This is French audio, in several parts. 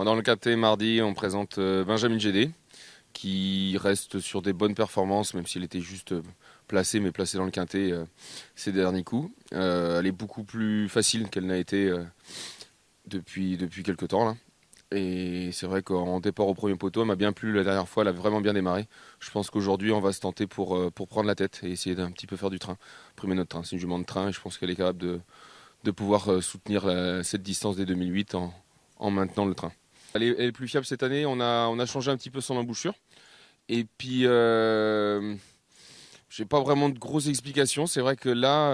Dans le KT mardi, on présente Benjamin GD, qui reste sur des bonnes performances, même s'il était juste placé, mais placé dans le quintet ces derniers coups. Elle est beaucoup plus facile qu'elle n'a été depuis quelques temps là. Et c'est vrai qu'en départ au premier poteau, elle m'a bien plu la dernière fois, elle a vraiment bien démarré. Je pense qu'aujourd'hui, on va se tenter pour prendre la tête et essayer d'un petit peu faire du train, primer notre train. C'est une jument de train et je pense qu'elle est capable de pouvoir soutenir cette distance des 2008 en maintenant le train. Elle est plus fiable cette année, on a changé un petit peu son embouchure. Et puis, j'ai pas vraiment de grosses explications. C'est vrai que là,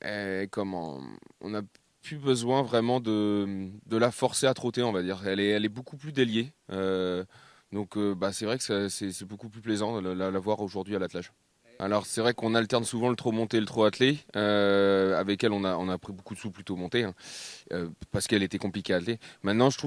on n'a plus besoin vraiment de la forcer à trotter, on va dire. Elle est beaucoup plus déliée. C'est vrai que c'est beaucoup plus plaisant de la voir aujourd'hui à l'attelage. Alors c'est vrai qu'on alterne souvent le trop monté et le trop attelé. Avec elle, on a pris beaucoup de sous plutôt monté, hein, parce qu'elle était compliquée à atteler. Maintenant, je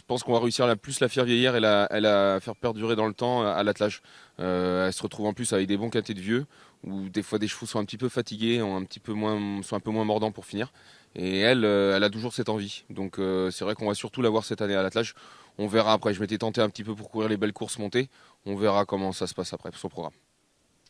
pense qu'on va réussir à plus la faire vieillir et la faire perdurer dans le temps à l'attelage. Elle se retrouve en plus avec des bons quintés de vieux, où des fois des chevaux sont un petit peu fatigués, sont un peu moins mordants pour finir. Et elle a toujours cette envie. Donc c'est vrai qu'on va surtout la voir cette année à l'attelage. On verra après. Je m'étais tenté un petit peu pour courir les belles courses montées. On verra comment ça se passe après son programme.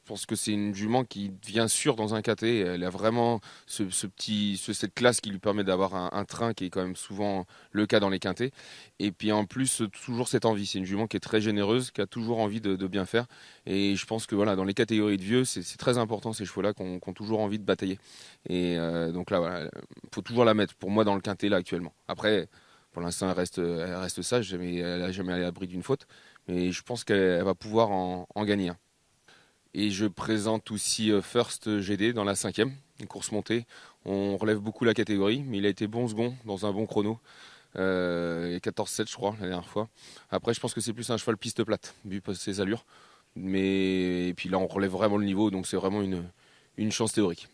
Je pense que c'est une jument qui devient sûre dans un KT. Elle a vraiment cette classe qui lui permet d'avoir un train qui est quand même souvent le cas dans les quintés. Et puis en plus, toujours cette envie. C'est une jument qui est très généreuse, qui a toujours envie de bien faire. Et je pense que voilà, dans les catégories de vieux, c'est très important ces chevaux-là qui ont toujours envie de batailler. Et donc là, voilà, faut toujours la mettre pour moi dans le quintet là actuellement. Après, pour l'instant, elle reste sage, mais elle n'a jamais allé à l'abri d'une faute. Mais je pense qu'elle va pouvoir en gagner un. Et je présente aussi First GD dans la 5e, une course montée. On relève beaucoup la catégorie, mais il a été bon second dans un bon chrono. 14-7 je crois la dernière fois. Après je pense que c'est plus un cheval piste plate, vu ses allures. Mais et puis là on relève vraiment le niveau, donc c'est vraiment une chance théorique.